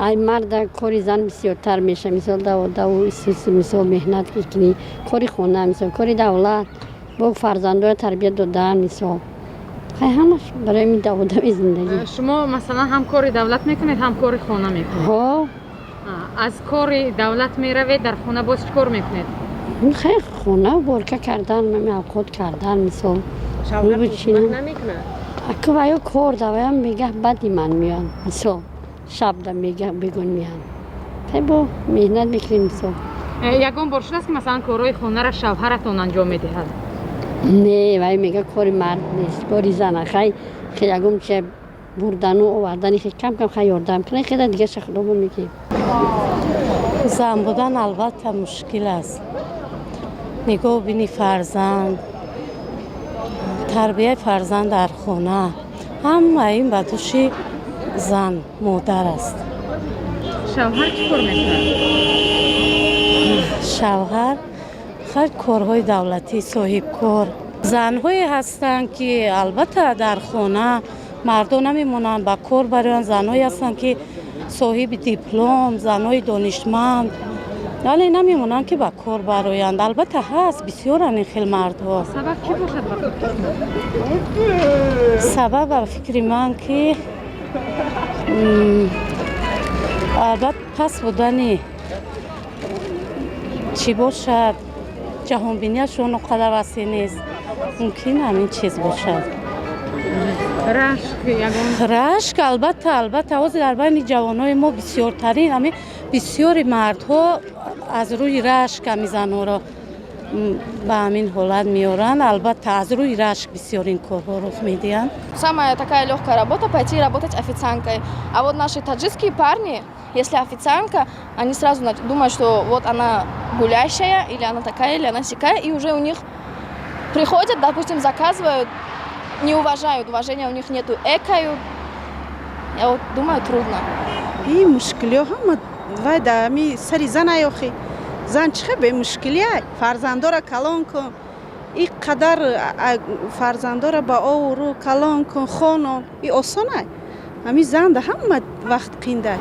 ای مرد کاری زن بسیارتر میشه. مثال دو مثال مهنت کنی، کاری خونه، مثال کاری دولت، با فرزندان تربیت دادن، مثال همش برای می دوادم زندگی. شما مثلا هم کاری دولت میکنید هم کاری خونه میکنید؟ ها از کاری دولت میروید در خونه باز چیکار میکنید؟ خیلی خونه برکه کردن، اوقات کردن، مثال شوهر کمک نمیکنه؟ که باید کار دوام میگه بدی من میان، مثال شب دا میگه بگون میان خیلی با مهنت میکنیم. مثال یگان بار شده است که مثلا کارهای خونه را شوهرتون انجام میدهد؟ نه وای میگه کاری مرد نیست، کاری زن. خیلی یکم چه بردن و آوردن خیلی کم خیلی یاردم کنه، خیلی دیگه شخلوبو میگیم. زن بودن البته مشکل است. نگاه بینی فرزند، تربیت فرزند در خونه، همه این به دوش زن مادر است. شوهر چیکار میکنه؟ شوهر خیلی کارهای دولتی صاحب کار. زنهایی هستند که البته در خانه مردم نمیمونند با کار برایند. زنهایی هستند که صاحب دیپلم، زنهای دانشمند، ولی نمیمونند که با کار برایند. البته هست بسیار این خیل مردها. سبب چی باشد با فکر شما؟ سبب به فکر من که البته پس بودنی چی باشد، جهان بینیشون قدر وسیع نیست. ممکن همین چیز باشد. رشک یگان رشک البته از در بین جوانای ما بسیارترین، همین بسیاری مردها از روی رشک همی زنها را به همین حالت میارن. البته از روی рашк бисёрин корҳо рух медиҳанд. Самая такая легкая работа пойти работать официанткой. А вот наши таджикские парни, если официантка, они сразу думают, что вот она гулящая, или она такая, или она сякая, и уже у них приходят, допустим, заказывают, не уважают, уважения у них нету, экают. Я вот думаю, трудно. این مشکلی هم وای دامی سری زن ایوخی زن چه به مشکلی فرزندا را کلان کن، این قدر فرزندا را با او رو کلان کن خانم، این آسانه. همین زن ده همه وقت قینده.